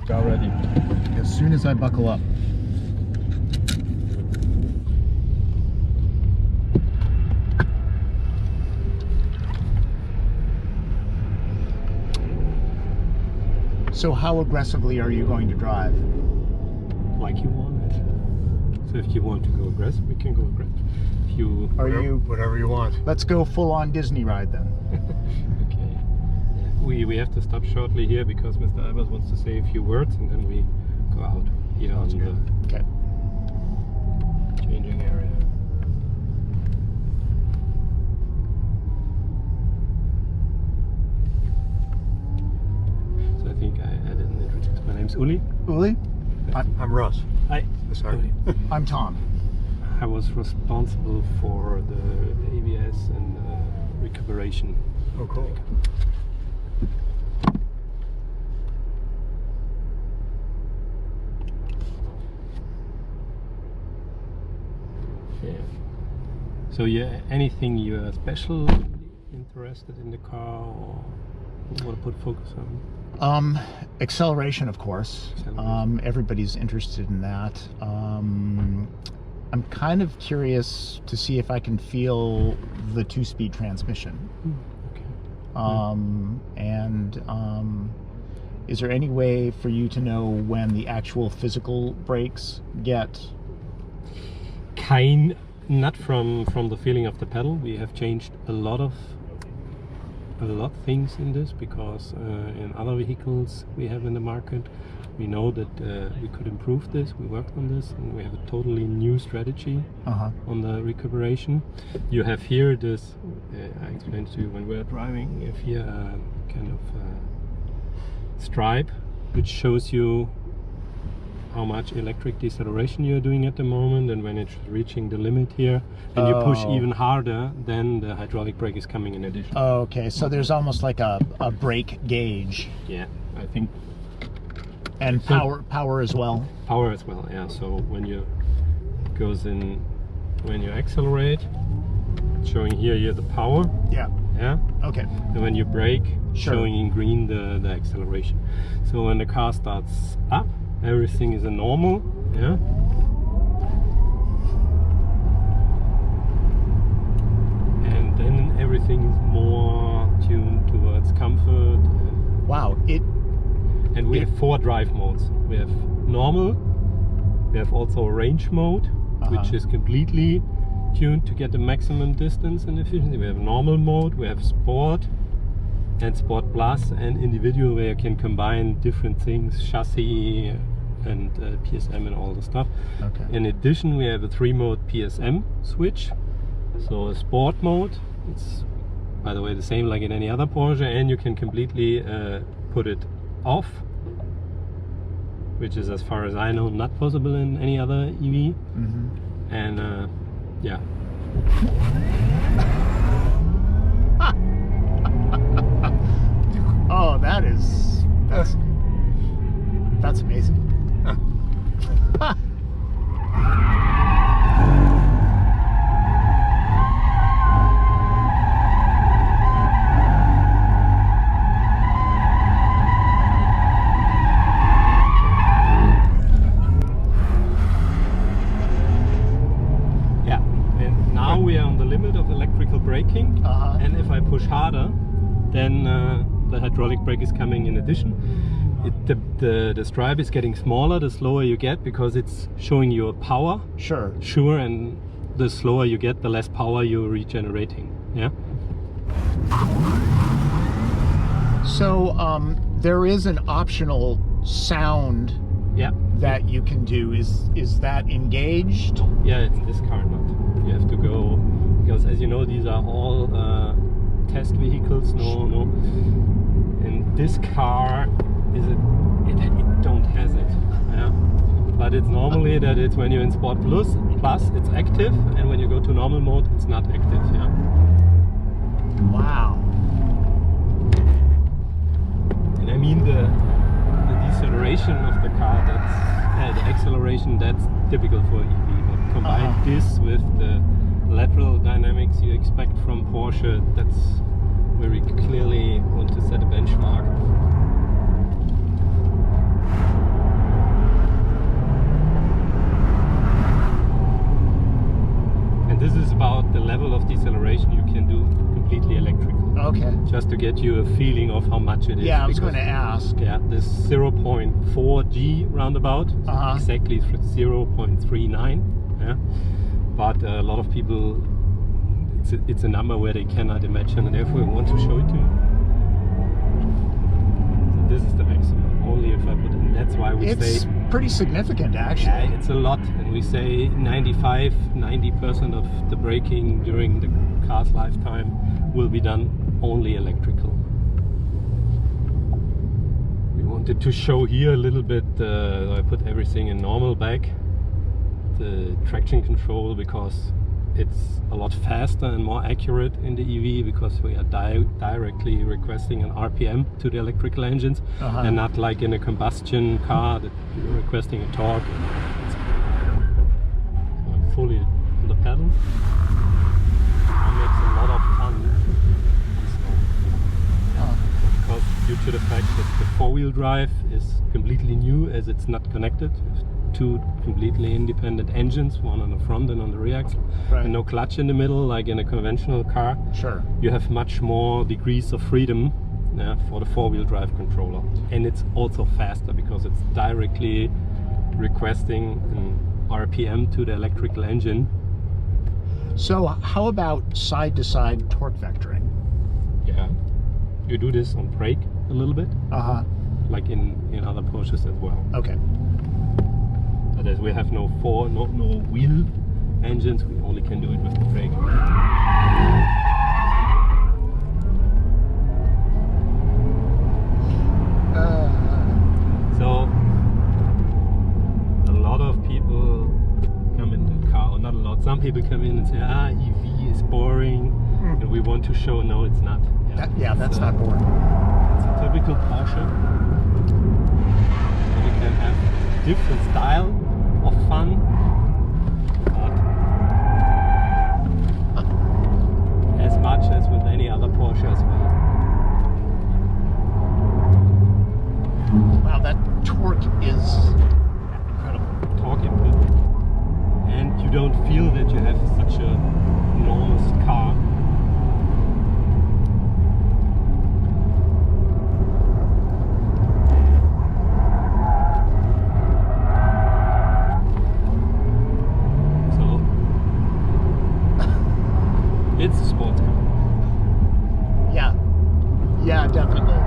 Go ready. As soon as I buckle up. So how aggressively are you going to drive? Like you want it. So if you want to go aggressive, we can go aggressive. If you whatever you want. Let's go full on Disney ride then. okay. Yeah. We have to stop shortly here because Mr. Albers wants to say a few words, and then we go out here on the changing area. So I think I didn't introduce. My name's Uli. Uli? I'm Russ. Hi. Sorry. I'm Tom. I was responsible for the ABS and recuperation. Oh, cool. Yeah. So yeah, anything you're special interested in the car or want to put focus on? Acceleration, of course. Everybody's interested in that. I'm kind of curious to see if I can feel the 2-speed transmission. Okay. Is there any way for you to know when the actual physical brakes get? Not from the feeling of the pedal. We have changed a lot things in this because in other vehicles we have in the market, we know that we could improve this. We worked on this, and we have a totally new strategy on the recuperation. You have here this. I explained to you when we were driving. You have here a kind of stripe which shows you how much electric deceleration you're doing at the moment, and when it's reaching the limit here, and you push even harder, then the hydraulic brake is coming in addition. Okay, so there's almost like a brake gauge. Yeah, I think. And power as well. Power as well, yeah. So when you accelerate, it's showing here the power. Yeah. Yeah. Okay. And when you brake, showing in green the acceleration. So when the car starts up, everything is a normal, yeah. And then everything is more tuned towards comfort. Wow. And we have 4 drive modes. We have normal, we have also a range mode, which is completely tuned to get the maximum distance and efficiency. We have normal mode, we have sport and sport plus, and individual, where you can combine different things, chassis and PSM and all the stuff. Okay. In addition, we have a 3-mode PSM switch. So a sport mode, it's by the way the same like in any other Porsche, and you can completely put it off, which is, as far as I know, not possible in any other EV. And yeah. Oh, that's amazing. Yeah, and now we are on the limit of electrical braking, and if I push harder, then the hydraulic brake is coming in addition. The stripe is getting smaller the slower you get, because it's showing your power. Sure, and the slower you get, the less power you're regenerating. Yeah. So there is an optional sound that you can do. Is that engaged? Yeah, it's in this car not. You have to go, because as you know, these are all test vehicles. No. And this car it don't has it. Yeah. But it's normally that it's when you're in Sport Plus it's active, and when you go to normal mode it's not active. Yeah. Wow. And I mean the deceleration of the car, that's the acceleration, that's typical for EV. But combine this with the lateral dynamics you expect from Porsche, that's where we clearly want to set a benchmark. just to get you a feeling of how much it is. Yeah, I was going to ask. Yeah, this 0.4 G roundabout, exactly 0.39. Yeah, but a lot of people, it's a number where they cannot imagine, and therefore we want to show it to you. So this is the maximum. Only if I put it, and that's why we say it's pretty significant, actually. Yeah, it's a lot, and we say 90% of the braking during the car's lifetime will be done only electrical. We wanted to show here a little bit. I put everything in normal back, the traction control, because it's a lot faster and more accurate in the EV, because we are directly requesting an RPM to the electrical engines, and not like in a combustion car that you're requesting a torque. So I'm fully on the pedal. It makes a lot of fun. Because due to the fact that the four-wheel drive is completely new, as it's not connected. Two completely independent engines, one on the front and on the rear axle, and no clutch in the middle like in a conventional car. Sure. You have much more degrees of freedom for the four-wheel drive controller, and it's also faster because it's directly requesting an RPM to the electrical engine. So how about side-to-side torque vectoring? Yeah, you do this on brake a little bit, like in other Porsches as well. Okay. As we have no wheel engines, we only can do it with the brake. So a lot of people come in the car, or not a lot, some people come in and say, EV is boring, and we want to show, no, it's not. That's not boring. It's a typical Porsche. We can have different style of fun, but as much as with any other Porsche as well. Wow, that torque is incredible. Torque input, and you don't feel that you have such an enormous car. It's a sports car. Yeah, definitely.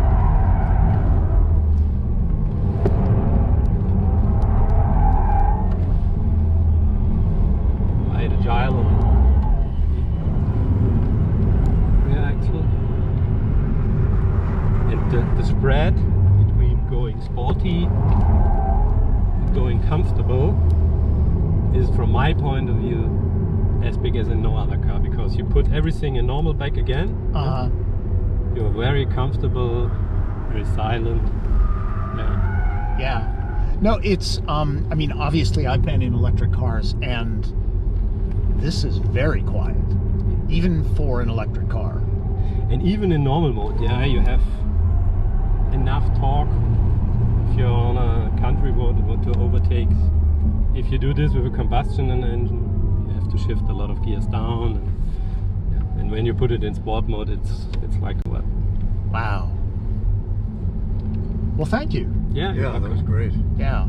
Right agile on the rear axle. And the spread between going sporty and going comfortable is, from my point of view, as big as in no other car, because you put everything in normal back again. You're very comfortable, very silent. Yeah. No, it's I mean, obviously I've been in electric cars, and this is very quiet, even for an electric car. And even in normal mode, you have enough torque if you're on a country road and want to overtake. If you do this with a combustion engine, to shift a lot of gears down, and when you put it in sport mode, it's like what? Wow. Well, thank you. Yeah, that was great. Yeah.